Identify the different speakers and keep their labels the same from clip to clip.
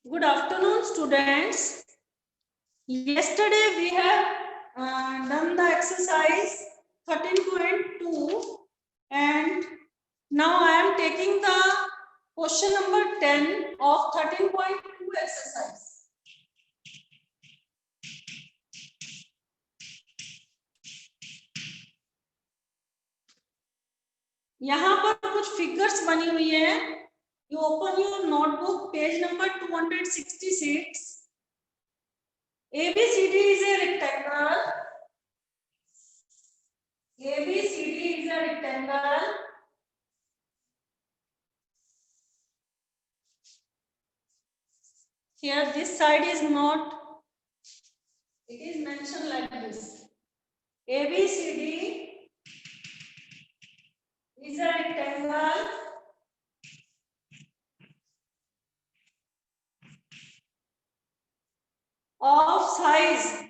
Speaker 1: Good afternoon, students. Yesterday we have done the exercise 13.2 and now I am taking the question number 10 of 13.2 exercise. यहाँ पर कुछ figures बनी हुई है. You open your notebook, page number 266. ABCD is a rectangle. ABCD is a rectangle. Here this side is not. It is mentioned like this. ABCD is a rectangle of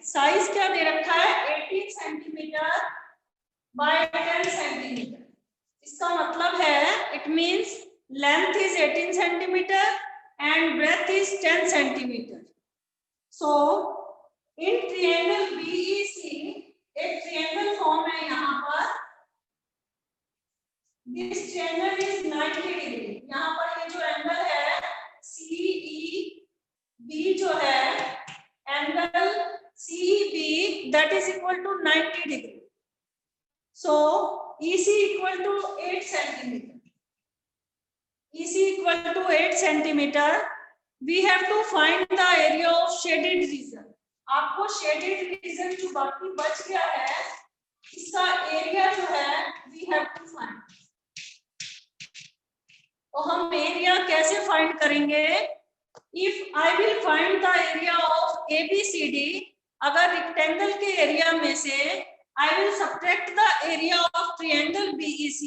Speaker 1: size क्या दे रखा है 18 centimetre bye 10 centimetre. इसका मतलब है it means length is 18 centimetre and breadth is 10 centimetre. So in triangle BEC एक triangle form है यहाँ पर. This triangle is 90 degree. यहाँ पर ये जो एंगल है CEB जो है angle CEB that is equal to 90 degree. So EC equal to 8 centimeter. EC equal to 8 centimeter. We have to find the area of shaded region. आपको shaded region जो बाकी बच गया है इसका एरिया जो है वी हैव टू फाइंड. तो हम एरिया कैसे फाइंड करेंगे? If I will find the area of ABCD, अगर रेक्टेंगल के एरिया में से I will subtract the area of triangle BEC,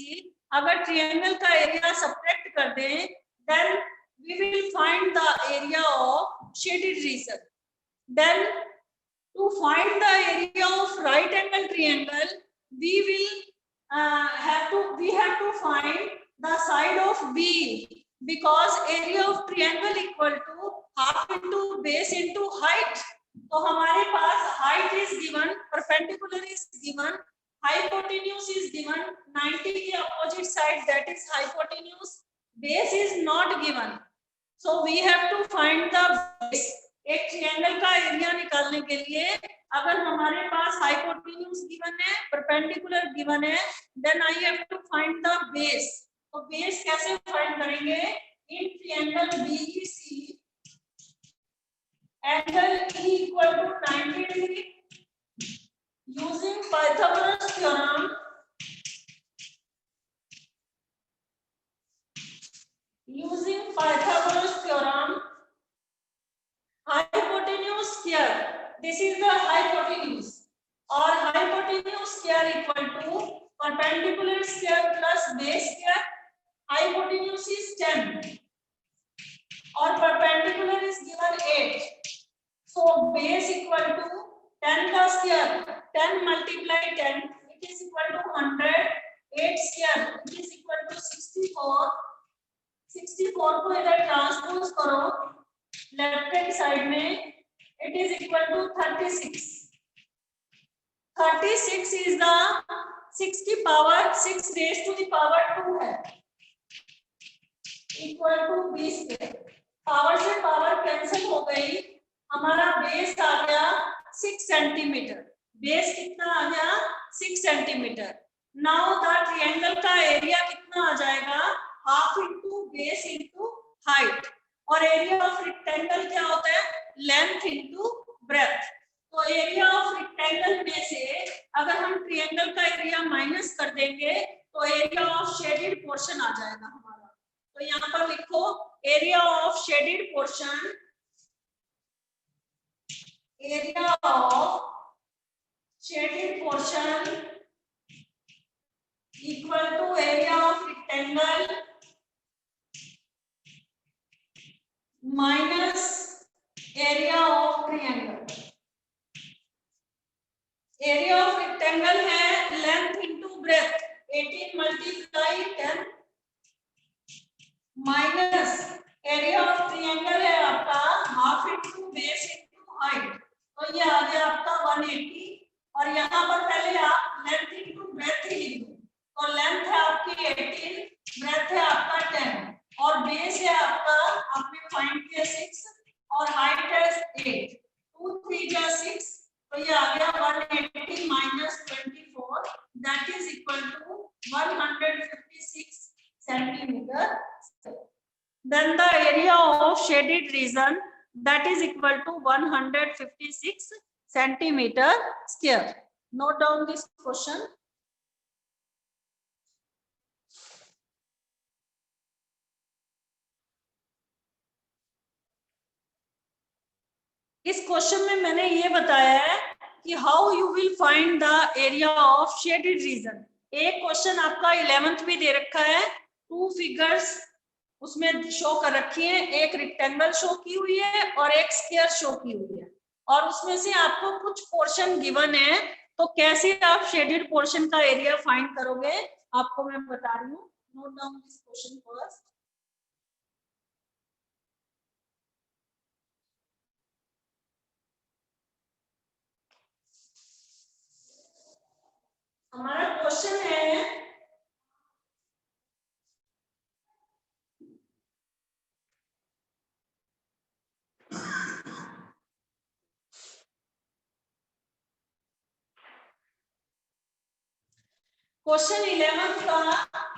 Speaker 1: अगर ट्रायंगल का एरिया सब्ट्रैक्ट कर दें then we will find the area of shaded region. Then to find the area of right angle triangle, we have to find the side of B, because area of triangle equal to half into base into height. तो हमारे पास height is given, perpendicular is given, hypotenuse is given, 90 के opposite side that is hypotenuse, base is not given. So we have to find the base. एक triangle का area निकालने के लिए अगर हमारे पास हाइपोटेन्यूज गिवन है, परपेंडिकुलर गिवन है, then I have to find the base. तो बेस कैसे फाइंड करेंगे? In triangle BEC angle E equal to 90 degree using Pythagoras theorem. Using Pythagoras theorem, hypotenuse square, this is the hypotenuse, or hypotenuse square equal to perpendicular square plus base square. Hypotenuse is 10 or perpendicular is given 8, so base equal to 10 का square, 10 multiply 10 it is equal to 100, 8 square it is equal to 64. 64 को इधर transpose करो left hand side में, it is equal to 36. 36 is the 6 की power 6 raise to the power 2 है equal to 20 के. Power से power cancel हो गई, हमारा बेस आ गया 6 सेंटीमीटर. बेस कितना आ गया 6 सेंटीमीटर. नाउ द ट्रायंगल का एरिया कितना आ जाएगा? Half into base into height. और एरिया ऑफ रेक्टेंगल क्या होता है? Length into breath. तो एरिया ऑफ रेक्टेंगल में से अगर हम ट्रायंगल का एरिया माइनस कर देंगे तो एरिया ऑफ शेडेड पोर्शन आ जाएगा हमारा. तो यहाँ पर लिखो area of shaded portion, area of shaded portion equal to area of rectangle minus area of triangle. Area of rectangle है length into breadth, 18 multiply 10 minus area of triangle है आपका लेंथ है आपकी 18, ब्रेथ है आपका 10 और बेस है आपका, आपने फाइंड किया 6 और हाइट है 8। 2 3 जा 6, तो ये आ गया 180 minus 24, that is equal to 156 centimetre. Then the area of shaded region, that is equal to 156 centimeter square. Note down this question. इस क्वेश्चन में मैंने ये बताया है कि how you will find the area of shaded reason. एक question आपका 11th भी दे रखा है, 2 फिगर्स उसमें शो कर रखी है, एक रेक्टेंगल शो की हुई है और एक स्क्वायर शो की हुई है, और उसमें से आपको कुछ पोर्शन गिवन है, तो कैसे आप शेडेड पोर्शन का एरिया फाइंड करोगे आपको मैं बता रही हूँ। Note down this question first. हमारा क्वेश्चन है क्वेश्चन 11 का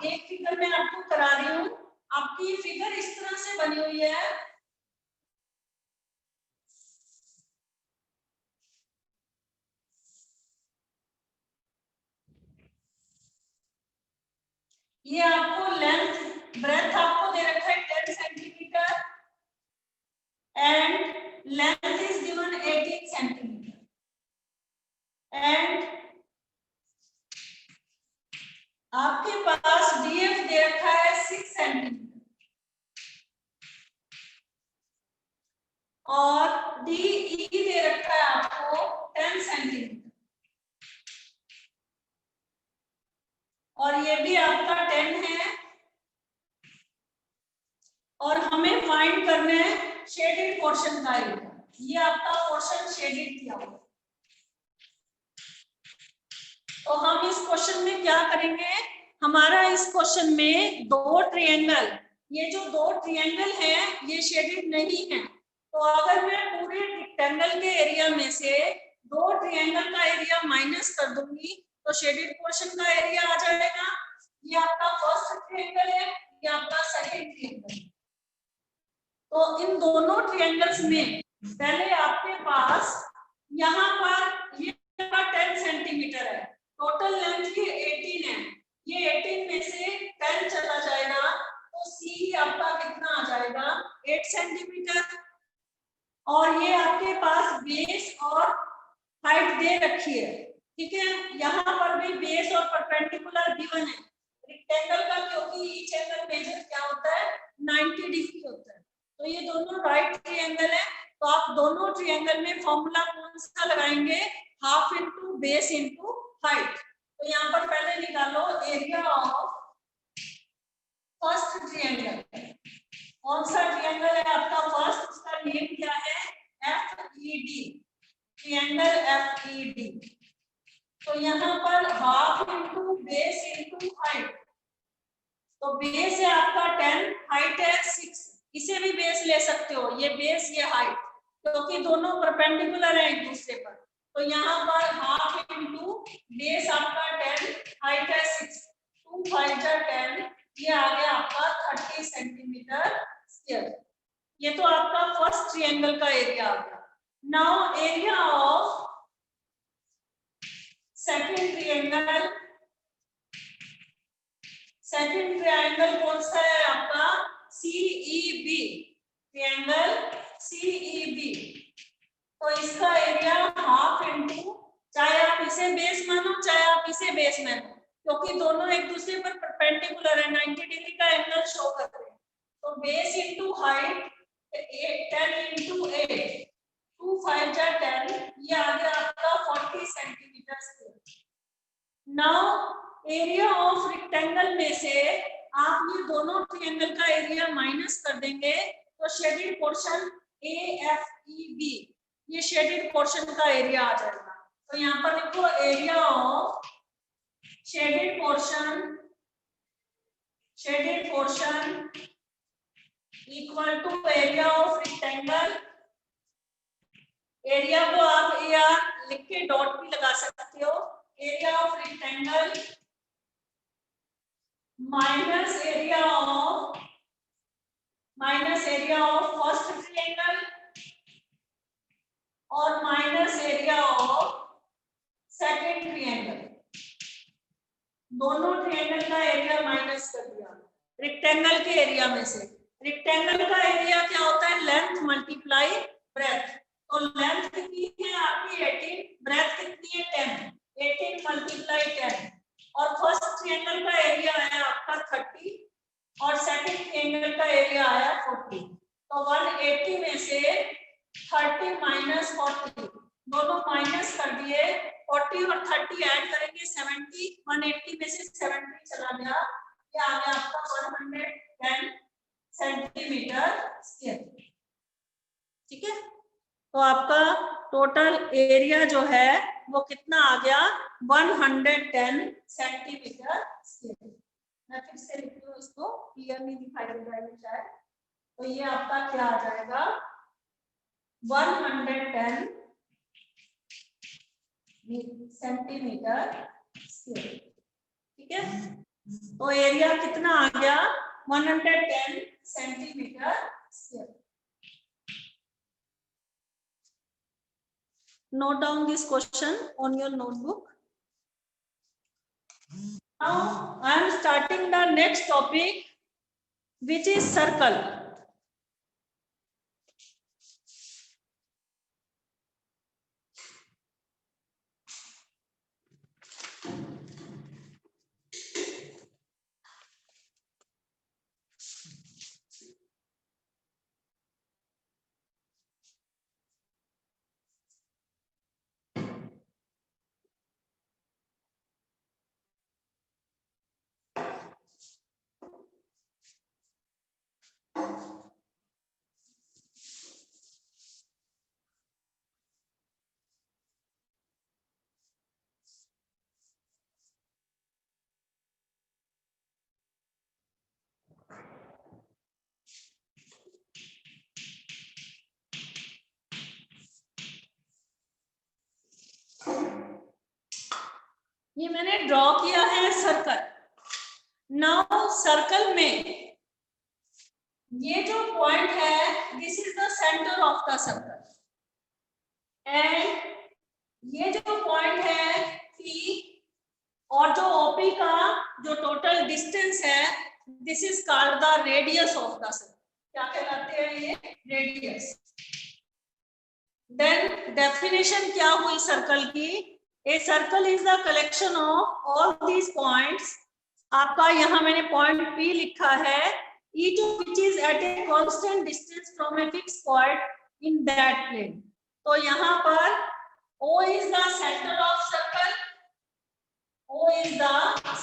Speaker 1: एक फिगर मैं आपको करा रही हूँ। आपकी फिगर इस तरह से बनी हुई है, ये आपको लेंथ ब्रेथ आपको दे रखा है 10 centimetre and length is given 18 centimetre and आपके पास डीएफ दे रखा है 6 सेंटीमीटर और डीई दे रखा है आपको 10 सेंटीमीटर और ये भी आपका 10 है, और हमें फाइंड करना है शेडेड पोर्शन का एरिया। ये आपका पोर्शन शेडेड किया हुआ, तो हम इस क्वेश्चन में क्या करेंगे, हमारा इस क्वेश्चन में दो ट्रायंगल, ये जो दो ट्रायंगल है ये शेडेड नहीं है, तो अगर मैं पूरे रेक्टेंगल के एरिया में से दो ट्रायंगल का एरिया माइनस कर दूंगी तो शेडेड पोर्शन का एरिया आ जाएगा। ये आपका फर्स्ट ट्रायंगल है, ये आपका सेकंड ट्रायंगल है। तो इन दोनों ट्रायंगल्स में पहले आपके पास यहाँ पर ये 10 सेंटीमीटर है, टोटल लेंथ की 18 है, ये 18 में से 10 चला जाएगा तो सी आपका कितना आ जाएगा 8 सेंटीमीटर, और ये आपके पास बेस और हाइट दे रखी है, ठीक है। यहाँ पर भी बेस और परपेंडिकुलर गिवन है रेक्टेंगल का, क्योंकि ईच एंगल मेजर क्या होता है 90 डिग्री होता है, तो ये दोनों राइट ट्रायंगल है, तो आप दोनों ट्रायंगल में फॉर्मूला कौन सा लगाएंगे, half into base into height. तो यहाँ पर पहले निकालो एरिया ऑफ फर्स्ट ट्रायंगल, कौन सा ट्रायंगल है आपका फर्स्ट, उसका नेम क्या है FED, ट्रायंगल FED। तो यहाँ पर half into base into height, तो बेस है आपका 10, हाइट है 6, इसे भी बेस ले सकते हो, ये बेस ये हाइट, क्योंकि दोनों परपेंडिकुलर है एक दूसरे पर, तो यहाँ पर हाफ इंटू बेस आपका 10, हाइट है 6, 2 5 जा 10, ये आ गया आपका 30 सेंटीमीटर स्क्वायर। ये तो आपका फर्स्ट ट्रायंगल का एरिया आ गया। Now area of second triangle, second triangle कौन सा है आपका CEB, ट्रायंगल CEB, तो इसका एरिया हाफ इंटू, चाहे आप इसे बेस मानो चाहे आप इसे बेस मानो, क्योंकि दोनों एक दूसरे पर परपेंडिकुलर है, 90 डिग्री का एंगल शो कर रहे हैं, तो बेस इंटू हाइट 10 इंटू 8, 2 5 जा 10, ये आ गया आपका 40 centimetre square. Now area of rectangle में से आप ये दोनों ट्रायंगल का एरिया माइनस कर देंगे तो शेडेड पोर्शन AFEB, ये शेडेड पोर्शन का एरिया आ जाएगा। तो यहाँ पर देखो area of shaded portion shaded portion equal to area of rectangle. Area को आप या लिख के डॉट भी लगा सकते हो. Area of rectangle minus area of first triangle और minus area of second triangle. दोनों ट्रायंगल का एरिया माइनस कर दिया रेक्टेंगल के एरिया में से. रेक्टेंगल का एरिया क्या होता है? Length multiply breath. तो लेंथ कितनी है आपकी 18, ब्रेथ कितनी है 10. 18 मल्टीप्लाई 10 और फर्स्ट ट्रायंगल का एरिया आया आपका 30 और सेकंड ट्रायंगल का एरिया आया 40. तो 180 में से 30 माइनस 40 दोनों माइनस कर दिए. 40 और 30 ऐड करेंगे 70. 180 में से 70 चला गया. ये आ गया आपका 110 सेंटीमीटर स्क्वायर. ठीक है. तो आपका टोटल एरिया जो है वो कितना आ गया? 110 सेंटीमीटर स्क्वायर. मैं फिर से लिख लूं, इसको क्लियरली दिखाई दे रहा है शायद. तो ये आपका क्या आ जाएगा? 110 सेंटीमीटर स्क्वायर. ठीक है. तो एरिया कितना आ गया? 110 centimetre square. Note down this question on your notebook. Now I am starting the next topic, which is circle. ये मैंने ड्रॉ किया है सर्कल. नाउ सर्कल में ये जो पॉइंट है, this is the centre of the circle. And ये जो पॉइंट है P और जो OP का जो टोटल डिस्टेंस है, this is called the radius of the circle. क्या कहलाते हैं ये? रेडियस. देन डेफिनेशन क्या हुई सर्कल की? A circle is the collection of all these points. आपका यहाँ मैंने पॉइंट P लिखा है, each of which is at a constant distance from a fixed point in that plane. तो यहाँ पर O is the center of circle, O is the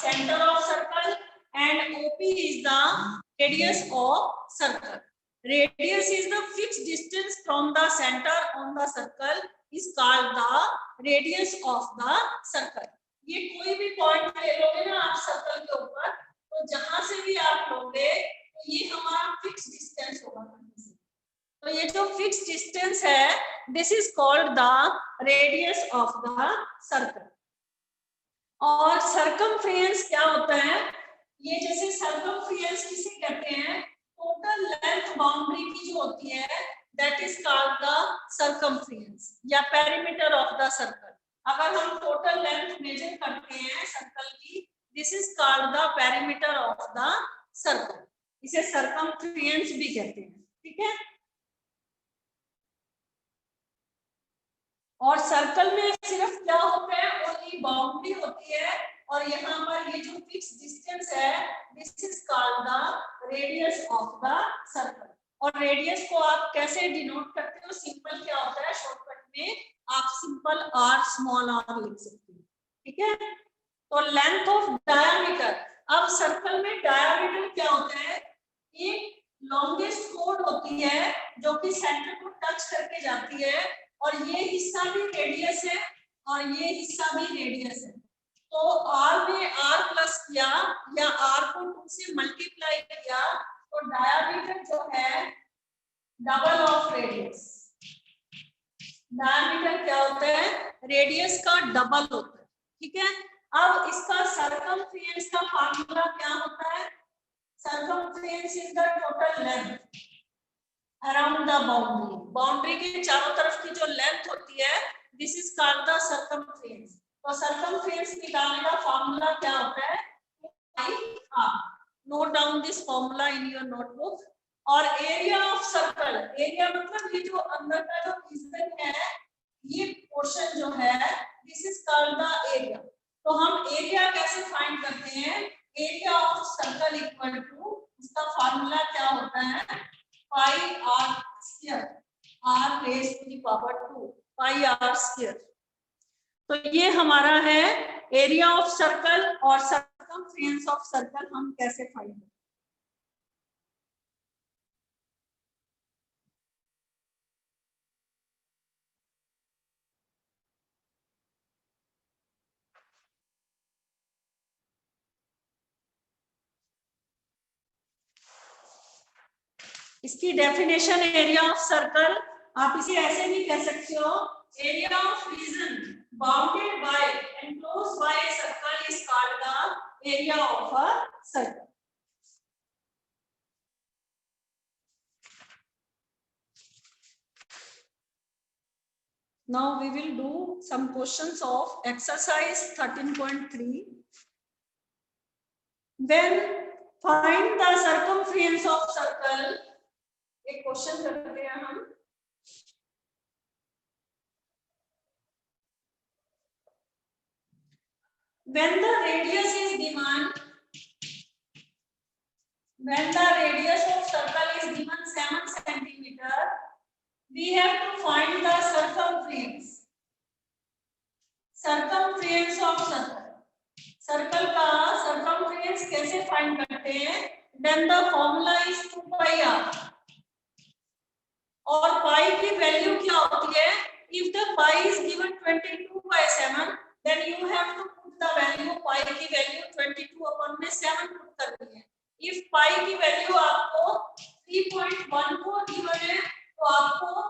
Speaker 1: center of circle and OP is the radius of circle. Radius is the fixed distance from the center on the circle is called the radius of the circle. ये कोई भी point ले लोगे ना आप circle के ऊपर, तो जहां से भी आप लोगे तो ये हमारा फिक्स डिस्टेंस होगा. तो ये जो फिक्स डिस्टेंस है, this is called the radius of the circle. और सर्कमफ्रेंस क्या होता है? ये जैसे सर्कमफ्रेंस किसे कहते हैं? टोटल लेंथ बाउंड्री की जो होती है, that is called the circumference या पेरीमीटर ऑफ द सर्कल. अगर हम टोटल लेंथ मेजर करते हैं सर्कल की, this is called the perimeter of the circle. इसे सर्कमफ्रेंस भी कहते हैं. ठीक है. और सर्कल में सिर्फ क्या होता है? ओनली बाउंड्री होती है. और यहाँ पर ये जो फिक्स डिस्टेंस है, this is called the radius of the circle. और रेडियस को आप कैसे डिनोट करते हो? सिंपल क्या होता है? शॉर्टकट में आप सिंपल r स्मॉल r लिख सकते हो. ठीक है. तो लेंथ ऑफ डायमीटर. अब सर्कल में डायमीटर क्या होता है? एक लॉन्गेस्ट कोड होती है जो कि सेंटर को टच करके जाती है, और ये हिस्सा भी रेडियस है और ये हिस्सा भी रेडियस है. तो r में r प्लस किया या r को 2 से मल्टीप्लाई किया तो डायमीटर जो है डबल ऑफ रेडियस। डायमीटर क्या होता है? रेडियस का डबल होता है। ठीक है, अब इसका सर्कमफ्रेंस का फार्मूला क्या होता है? Circumference is the total length around the boundary. Boundary के चारों तरफ की जो लेंथ होती है, this is called the circumference. तो सर्कमफ्रेंस निकालने का फार्मूला क्या होता है? I/R। Note down this formula in your notebook. और एरिया ऑफ सर्कल, एरिया मतलब ये जो अंदर का जो रीजन है, ये पोर्शन जो है, this is called the area. तो हम एरिया कैसे फाइंड करते हैं? Area of circle equal to, इसका फार्मूला क्या होता है? Pi are square, r raise to the power 2 pi are square. तो ये हमारा है एरिया ऑफ सर्कल। और सर्कमफ्रेंस ऑफ सर्कल हम कैसे फाइंड करें? इसकी डेफिनेशन एरिया ऑफ सर्कल, आप इसे ऐसे भी कह सकते हो, area of reason bounded by enclosed bye a circle is called the area of a circle. Now we will do some questions of exercise 13.3. When find the circumference of circle, एक question करते हैं हम। When the radius is given, when the radius of circle is given 7 centimeter, we have to find the circumference. Circumference of circle. Circle का circumference कैसे find करते हैं? Then the formula is 2 pi r। और पाई की value क्या होती है? If the pi is given 22/7, then you have to put the value, pi की वैल्यू 22/7 पुट करनी है। If pi की वैल्यू आपको 3.14 गिवन है, तो आपको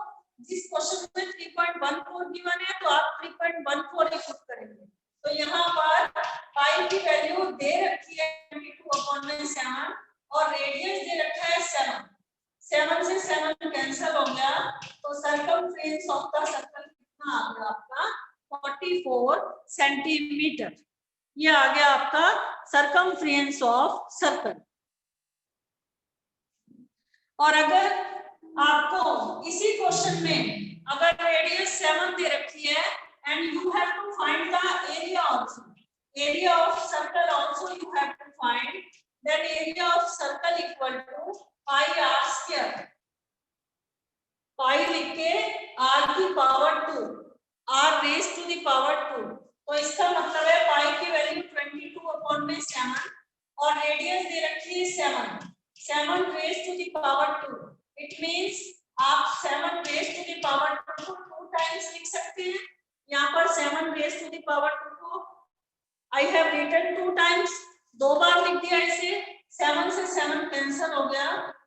Speaker 1: जिस क्वेश्चन में 3.14 गिवन है, तो आप 3.14 ही पुट करेंगे। तो यहाँ पर पाई की वैल्यू दे रखी है 22/7 और रेडियस दे रखा है 7। 7 से 7 कैंसिल हो गया, तो सर्कमफ्रेंस ऑफ द सर्कल कितना आ गया आपका? 44 सेंटीमीटर। ये आ गया आपका सर्कमफ्रेंस ऑफ सर्कल। और अगर आपको इसी क्वेश्चन में अगर रेडियस 7 दे रखी है and you have to find the area also, area of circle also you have to find, then area of circle equal to pi r square। pi लिख के r की power 2, r raise to the power 2। तो इसका मतलब है पाई की value 22/7 और radius दे रखी है 7, 7 raise to the power 2। It means आप 7 रेज़ टू द पावर 2 को 2 टाइम्स लिख सकते हैं। यहाँ पर 7 रेज़ टू द पावर 2 को I have written 2 times, 2 बार लिख दिया इसे। 7 से 7 कैंसिल हो गया,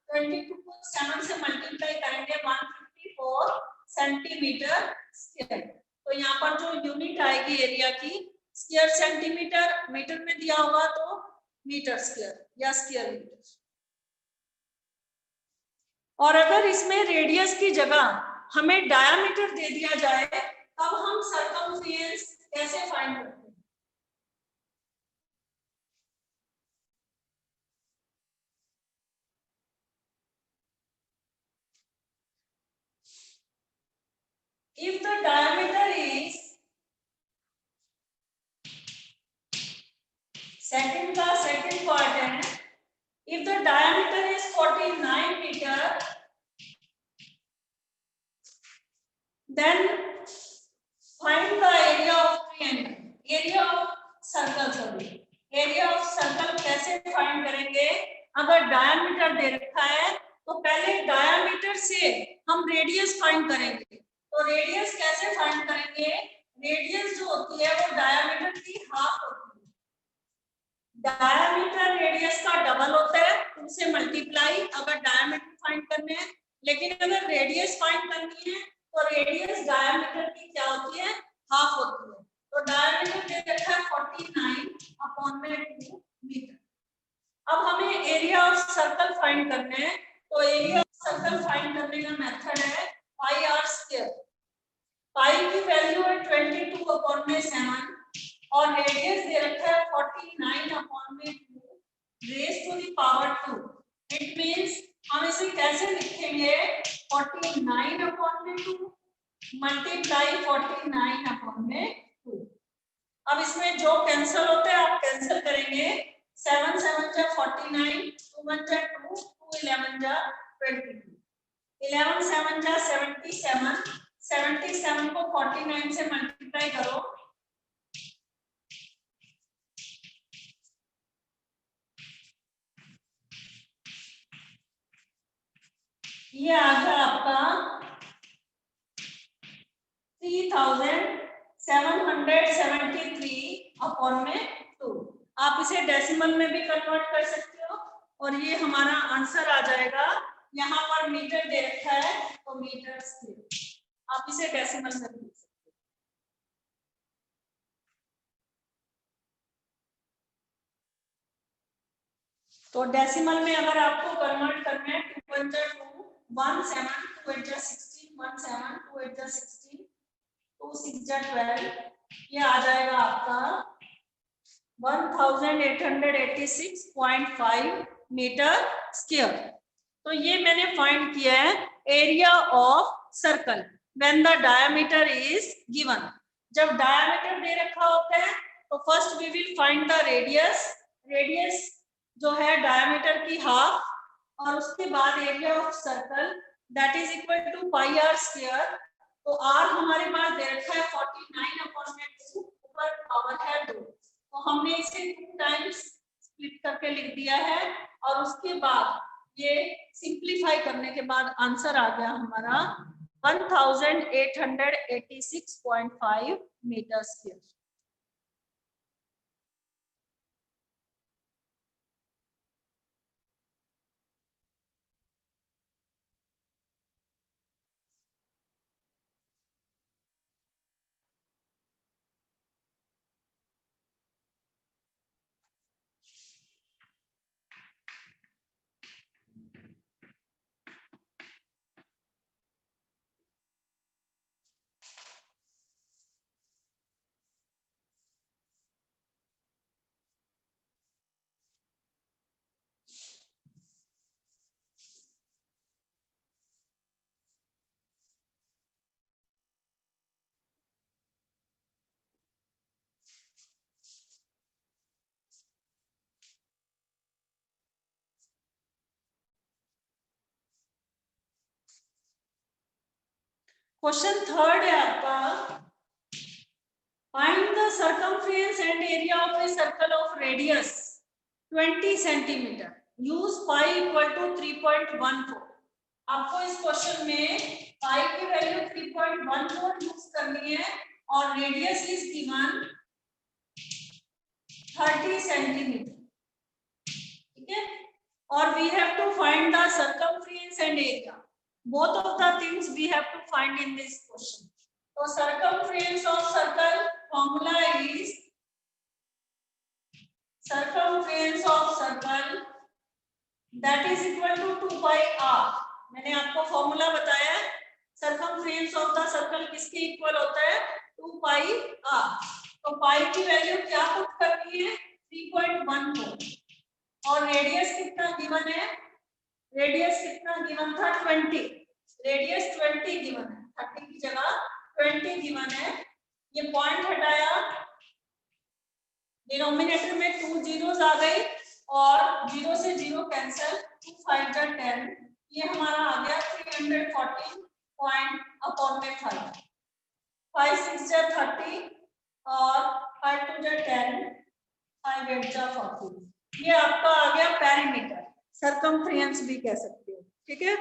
Speaker 1: 22 को 7 से मल्टीप्लाई करेंगे 154 सेंटीमीटर स्क्वायर। तो यहाँ पर जो यूनिट आएगी एरिया की, स्क्वायर सेंटीमीटर, मीटर में दिया होगा तो मीटर स्क्वायर या स्क्वायर मीटर। और अगर इसमें रेडियस की जगह हमें डायमीटर दे दिया जाए, तब हम सर्कमफ्रेंस कैसे फाइंड करते हैं? If the diameter is, second part है, if the diameter is 49 meter, then find the area of triangle, area of circle। Sorry, area of circle कैसे फाइंड करेंगे? अगर डायमीटर दे रखा है तो पहले डायमीटर से हम रेडियस फाइंड करेंगे। तो रेडियस कैसे फाइंड करेंगे? रेडियस जो होती है वो डायमीटर की हाफ होती है। डायमीटर रेडियस का डबल होता है, 2 से मल्टीप्लाई अगर डायमीटर फाइंड करने हैं, लेकिन अगर रेडियस फाइंड करनी है तो रेडियस डायमीटर की क्या होती है, हाफ होती है। तो डायमीटर दे रखा है 49/2 मीटर। अब हमें एरिया ऑफ सर्कल फाइंड करना है, तो एरिया ऑफ सर्कल फाइंड करने का मेथड है पाई आर स्क्वायर। पाई की वैल्यू है 22/7 और रेडियस दे रखा है 49/2 raise to the power 2। It means हम इसे कैसे लिखेंगे, 49/2 मल्टीप्लाई 49/2। अब इसमें जो कैंसिल होते हैं आप कैंसिल करेंगे, 7 7 जा 49, 2 1 जा 2, 2 11 जा 22, 11 7 जा 77, 77 को 49 से मल्टीप्लाई करो, ये आ गया आपका 3773/2। आप इसे डेसिमल में भी कन्वर्ट कर सकते हो और ये हमारा आंसर आ जाएगा। यहाँ पर मीटर दे रखा है तो मीटर स्क्वायर, आप इसे डेसिमल में भी लिख सकते हो। तो डेसिमल में अगर आपको कन्वर्ट करना है, 2 1 जा 2, 1 7, 2 8 जा 16, 1 7, 2 8 जा 16, 2 6 जा 12, ये आ जाएगा आपका 1886.5 मीटर स्क्वायर। तो ये मैंने फाइंड किया है area of circle when the diameter is given. जब डायमीटर दे रखा होता है तो first we will find the radius, radius जो है डायमीटर की हाफ, और उसके बाद area of circle that is equal to pi are square. तो आर हमारे पास दे रखा है 49/2, ऊपर पावर है 2, तो हमने इसे 2 टाइम्स स्प्लिट करके लिख दिया है और उसके बाद ये सिंप्लीफाई करने के बाद आंसर आ गया हमारा 1886.5 मीटर स्क्वायर। क्वेश्चन थर्ड है आपका, find the circumference and area of a circle of radius 20 centimetre, use pi equal to 3.14। आपको इस क्वेश्चन में पाई की वैल्यू 3.14 यूज करनी है और रेडियस इज गिवन 30 सेंटीमीटर, ठीक है, और we have to find the circumference and area, both of the things we have to find in this question. So circumference of circle formula is circumference of circle that is equal to 2 pi r। मैंने आपको formula बताया है, circumference of the circle किसके equal होता है, 2 pi r। तो पाई की value क्या पुट करनी है, 3.14, और रेडियस कितना गिवन है, रेडियस कितना गिवन था, 20, रेडियस 20 गिवन है, 30 की जगह 20 गिवन है। ये पॉइंट हटाया, डिनोमिनेटर में 2 जीरोस आ गई और 0 से 0 कैंसिल, 2 5 जा 10, ये हमारा आ गया 314.5, 5 6 जा 30 और 5 2 जा 10, 5 8 जा 40, ये आपका आ गया पेरीमीटर, सर्कमफ्रेंस भी कह सकते हो, ठीक है।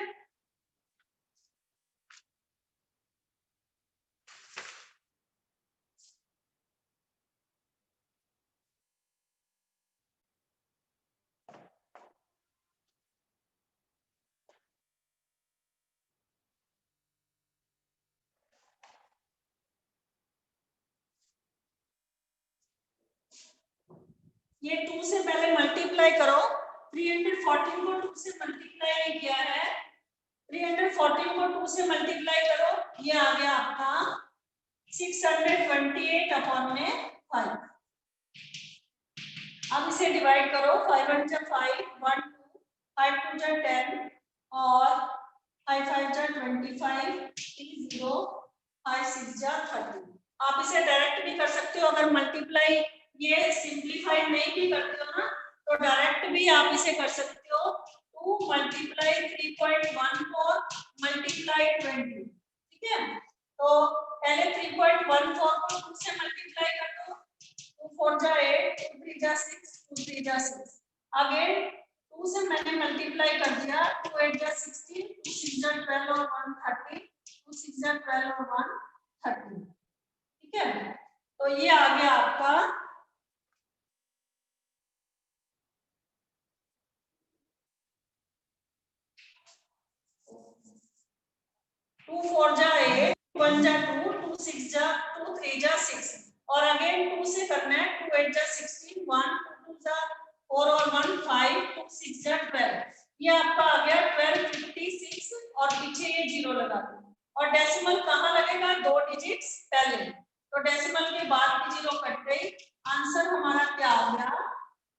Speaker 1: ये 2 से पहले मल्टीप्लाई करो, 314 को 2 से मल्टीप्लाई नहीं किया है, 314 को 2 से मल्टीप्लाई करो, ये आ गया आपका 628 अपॉन में 5। अब इसे डिवाइड करो, 5 1 जा 5, 1 2, 5 2 जा 10 और 5 5 जा 25, 3 0, 5 6 जा 30। आप इसे डायरेक्ट भी कर सकते हो, अगर मल्टीप्लाई ये सिंप्लीफाइड नहीं भी करते हो ना तो डायरेक्ट भी आप इसे कर सकते हो। 2 मल्टीप्लाई 3.14 मल्टीप्लाई 20, ठीक है। तो पहले 3.14 को 2 से मल्टीप्लाई कर दो, 2 4 जा 8, 2 3 जा 6, 2 3 जा 6। अगेन 2 से मैंने मल्टीप्लाई कर दिया, 2 8 जा 16, 2 6 जा 12 और 1 30, 2 6 जा 12 और 1 30, ठीक है। तो ये आ गया आपका 2 4 जा 8, 1 जा 2, 2 6 जा 2 3 जा 6 और अगेन 2 से करना है, 2 8 जा 16, 1 2 जा 4 और 1 5, 2 6 जा 12। ये आपका आ गया 1256 और पीछे ये जीरो लगा दो और डेसिमल कहाँ लगेगा, 2 डिजिट्स पहले, तो डेसिमल के बाद भी जीरो कट गई। आंसर हमारा क्या आ गया,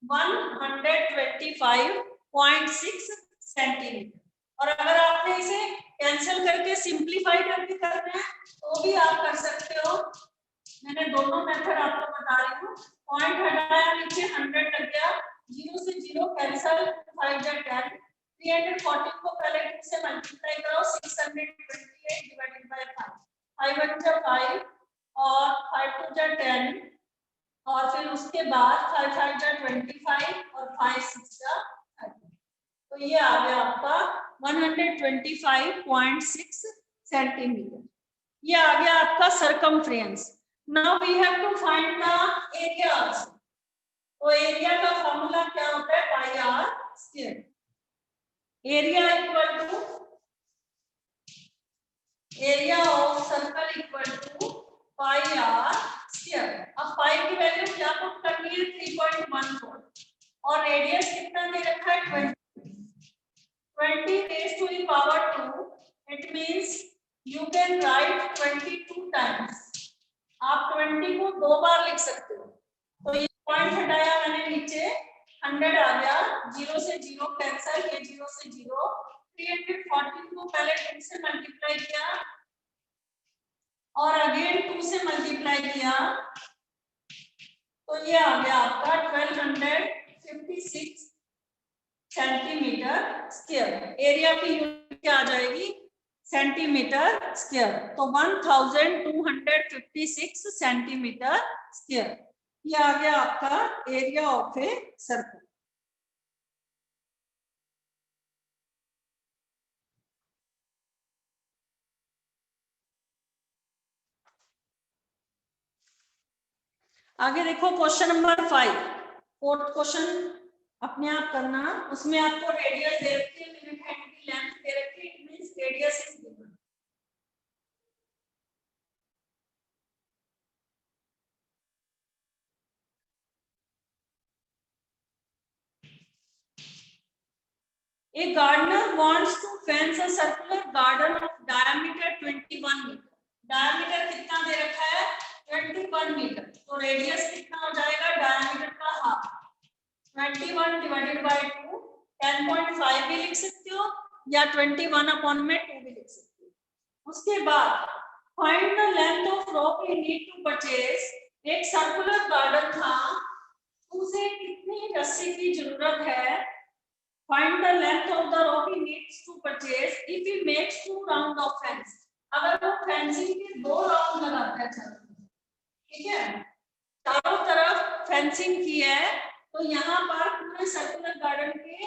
Speaker 1: 125.6 सेंटीमीटर। और अगर आपने इसे कैंसिल करके सिंप्लीफाई करके करना है तो भी आप कर सकते हो। मैंने दोनों मेथड आपको बता रही हूँ। पॉइंट हटाया, नीचे 100 लग गया, 0 से 0 कैंसिल, 5 जा 10, 314 को पहले 2 से मल्टीप्लाई करो, 628 डिवाइडेड बाय 5, 5 1 जा 5 और 5 2 जा 10 और फिर उसके बाद 5 5 जा 25 और 5 6 जा 30। तो ये आ गया आपका 125.6 सेंटीमीटर। ये आ गया आपका circumference. Now we have to find the area also. तो एरिया का फॉर्मूला क्या होता है, pi are square. Area equal to area of circle equal to pi are square. अब पाई की वैल्यू क्या पुट करनी है, 3.14 और रेडियस कितना दे रखा है, 20 raised to the power 2, it means you can write 22 times. आप 20 को 2 बार लिख सकते हो। तो ये पॉइंट हटाया मैंने, नीचे 100 आ गया, 0 से 0 कैंसिल, ये 0 से 0, 314 को पहले 2 से मल्टीप्लाई किया और अगेन 2 से मल्टीप्लाई किया, तो ये आ गया आपका 1256 सेंटीमीटर स्क्वायर। एरिया की यूनिट क्या आ जाएगी, सेंटीमीटर स्क्वायर। तो 1256 सेंटीमीटर स्क्वायर। ये आ गया आपका एरिया ऑफ ए सर्कल। आगे देखो क्वेश्चन नंबर 5, फोर्थ क्वेश्चन अपने आप करना। उसमें आपको रेडियस दे रखी है, मिनट हैंड की लेंथ दे रखी है, it means radius is given. A gardener wants to fence a circular garden of diameter 21 meter. Diameter कितना दे रखा है, 21 मीटर। तो रेडियस कितना हो जाएगा, डायमीटर का हाफ, 21 डिवाइडेड बाय 2, 10.5 भी लिख सकते हो या 21 अपॉन में 2 भी लिख सकते हो। उसके बाद find the length of rope you need to purchase. एक सर्कुलर गार्डन था, उसे कितनी रस्सी की जरूरत है। Find the length of the rope he needs to purchase if he makes 2 round of fence. अगर वो फेंसिंग के 2 राउंड लगाता है, ठीक है, चारों तरफ फेंसिंग की है, तो यहाँ पर पूरे सर्कुलर गार्डन के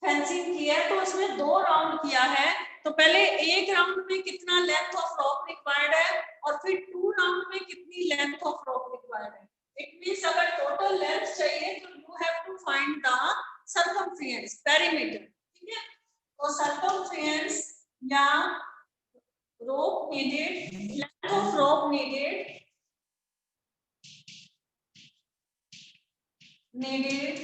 Speaker 1: फेंसिंग की है, तो उसमें 2 राउंड किया है। तो पहले एक राउंड में कितना लेंथ ऑफ रॉप रिक्वायर्ड है और फिर 2 राउंड में कितनी लेंथ ऑफ रॉप रिक्वायर्ड है। इट मींस अगर टोटल लेंथ चाहिए तो you have to find the circumference perimeter, ठीक है। तो circumference या rope needed, length of rope needed needed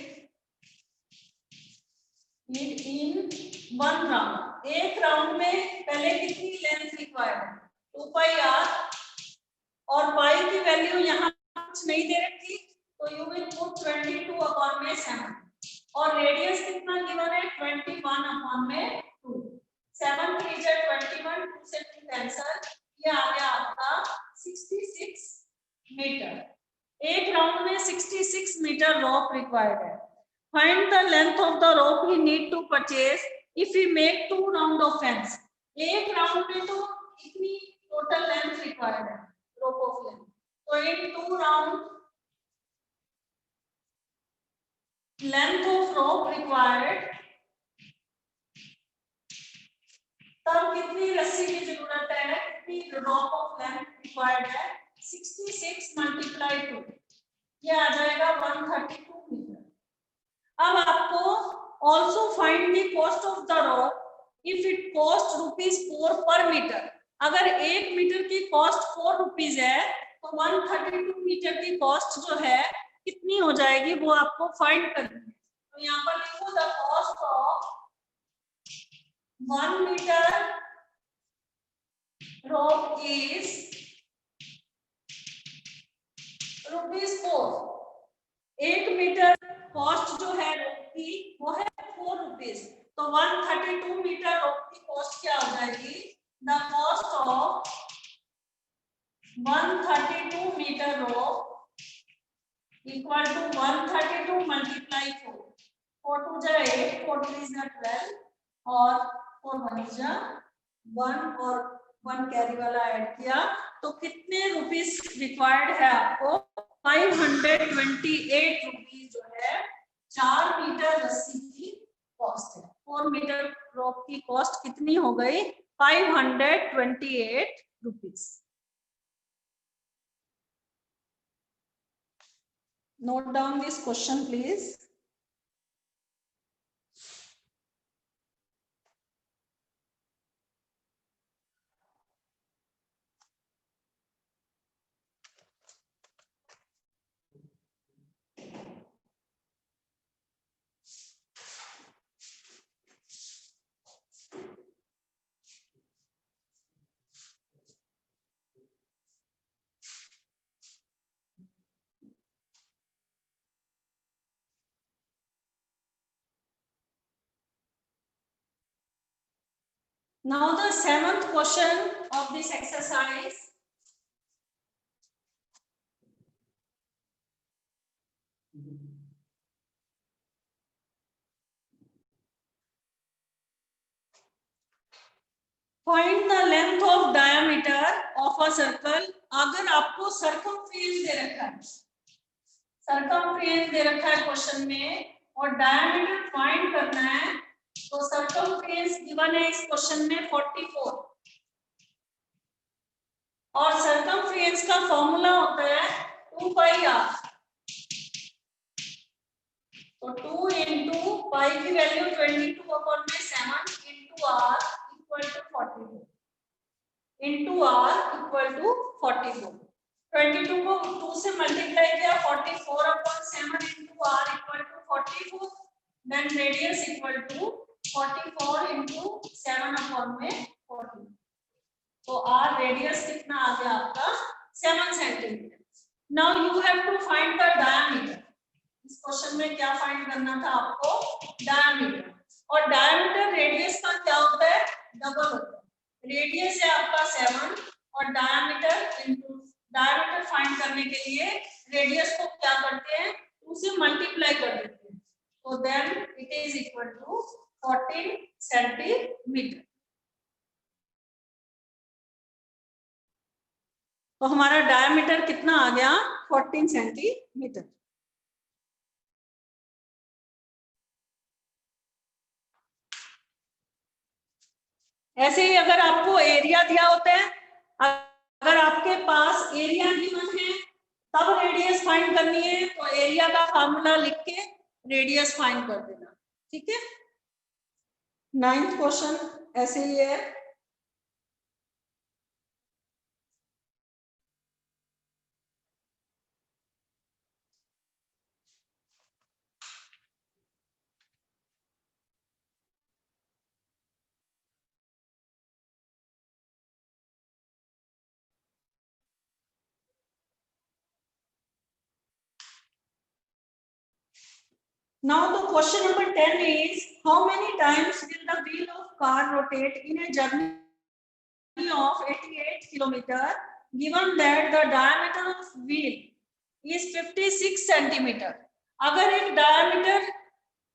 Speaker 1: in one round। एक राउंड में पहले कितनी लेंथ रिक्वायर्ड है 2 पाई r, और पाई की वैल्यू यहाँ कुछ नहीं दे रखी तो यू विल पुट 22 अपॉन में 7, और रेडियस कितना गिवन है 21 अपॉन में 2। 7 3 जा 21, 2 से 2 कैंसल, ये आ गया आपका 66 मीटर। एक राउंड में 66 मीटर रोप रिक्वायर्ड है। Find the length of the rope we need to purchase if we make 2 round of fence. एक राउंड में तो इतनी टोटल लेंथ रिक्वायर्ड है रोप ऑफ लेंथ, तो इन 2 round length of rope required, तब कितनी रस्सी की जरूरत है, कितनी रोप ऑफ लेंथ रिक्वायर्ड है 66 मल्टीप्लाई 2, ये आ जाएगा 132 मीटर। अब आपको also find the cost of the rope if it cost ₹4 पर मीटर। अगर 1 मीटर की कॉस्ट 4 रुपीज है तो 132 मीटर की कॉस्ट जो है कितनी हो जाएगी वो आपको फाइंड करनी है। तो यहाँ पर लिखो the cost of 1 metre rope is ₹4। 1 metre cost जो है रोप की वो है 4 रुपीज, तो 132 मीटर रोप की कॉस्ट क्या हो जाएगी, the cost of 132 metre rope equal to 132 multiply 4, 4 2 जा 8, 4 3 जा 12, और 4 1 जा 1, और 1 कैरी वाला ऐड किया तो कितने रुपीस रिक्वायर्ड है आपको, 528 रुपीज जो है 4 मीटर रस्सी की कॉस्ट है। 4 मीटर रोप की कॉस्ट कितनी हो गई, 528 rupees. Note down this question please. Now the 7th question of this exercise. Find the length of diameter of a circle। अगर आपको circumference दे रखा है, circumference दे रखा है क्वेश्चन में और diameter फाइंड करना है, तो circumference गिवन है इस क्वेश्चन में 44, और circumference का फॉर्मूला होता है 2 पाई r, तो 2 into पाई की वैल्यू 22 अपॉन में 7 into r equal to 42, into r equal to 44। 22 को 2 से मल्टीप्लाई किया 44 upon 7 into r equal to 44, then radius equal to 44 into 7 upon में 40, तो r रेडियस कितना आ गया आपका 7 centimetre. Now you have to find the diameter. इस क्वेश्चन में क्या फाइंड करना था आपको, डायमीटर, और डायमीटर रेडियस का क्या होता है, डबल होता है। रेडियस है आपका 7 और डायमीटर इनटू, डायमीटर फाइंड करने के लिए रेडियस को क्या करते हैं 2 से मल्टीप्लाई कर देते हैं, तो then it is equal to 14 centimetre. तो हमारा डायमीटर कितना आ गया 14 सेंटीमीटर। ऐसे ही अगर आपको एरिया दिया होता है, अगर आपके पास एरिया गिवन है तब रेडियस फाइंड करनी है, तो एरिया का फार्मूला लिख के रेडियस फाइंड कर देना, ठीक है। 9th क्वेश्चन ऐसे ही है। Now the question number 10 is, how many times will the wheel of car rotate in a journey of 88 kilometer, given that the diameter of wheel is 56 centimeter? अगर एक diameter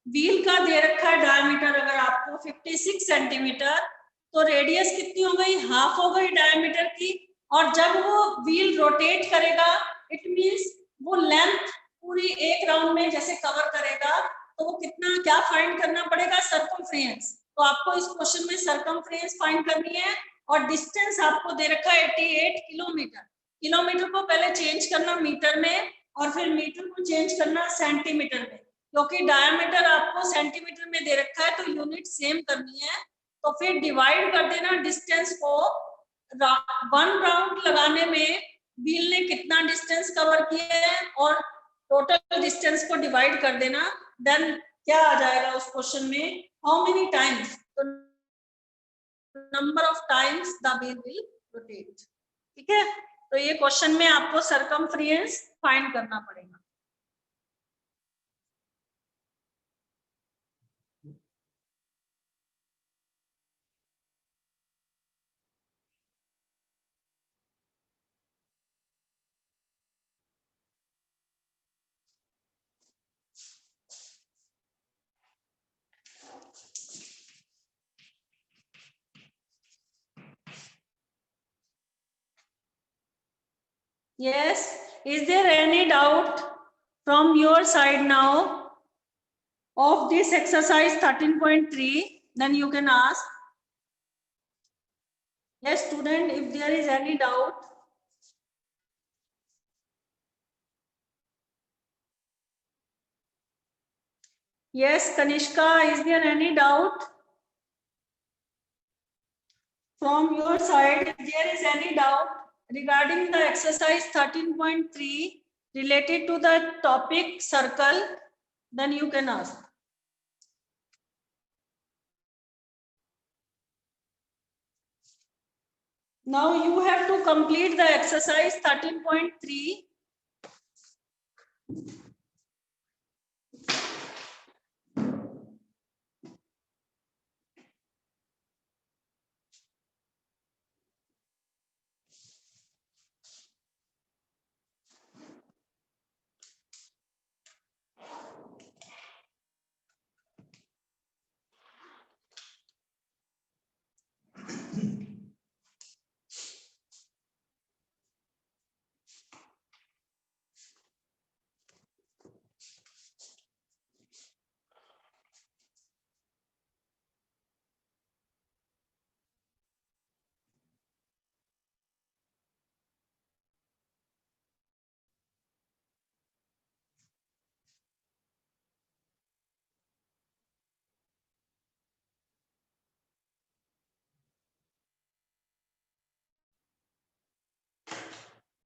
Speaker 1: wheel का दे रखा है, diameter अगर आपको 56 centimetre, तो radius कितनी हो गई, हाफ हो गई डायमीटर की। और जब वो व्हील रोटेट करेगा, इट मींस वो लेंथ पूरी एक राउंड में जैसे कवर करेगा, तो वो कितना, क्या फाइंड करना पड़ेगा, सर्कमफ्रेंस। तो आपको इस क्वेश्चन में सर्कमफ्रेंस फाइंड करनी है, और डिस्टेंस आपको दे रखा है 88 किलोमीटर। किलोमीटर को पहले चेंज करना मीटर में, और फिर मीटर को चेंज करना सेंटीमीटर में, क्योंकि डायमीटर आपको सेंटीमीटर में दे रखा है, तो यूनिट सेम करनी है। तो फिर डिवाइड कर देना डिस्टेंस को, 1 राउंड लगाने में व्हील ने कितना डिस्टेंस कवर किया है, और टोटल डिस्टेंस को डिवाइड कर देना। देन क्या आ जाएगा उस क्वेश्चन में, हाउ मेनी टाइम्स, तो number of times the wheel will rotate. ठीक है, तो ये क्वेश्चन में आपको सर्कमफ्रेंस फाइंड करना पड़ेगा। Yes, is there any doubt from your side now of this exercise 13.3? Then you can ask. Yes, student, if there is any doubt. Yes, Kanishka, is there any doubt from your side? If there is any doubt regarding the exercise 13.3 related to the topic circle, then you can ask. Now you have to complete the exercise 13.3.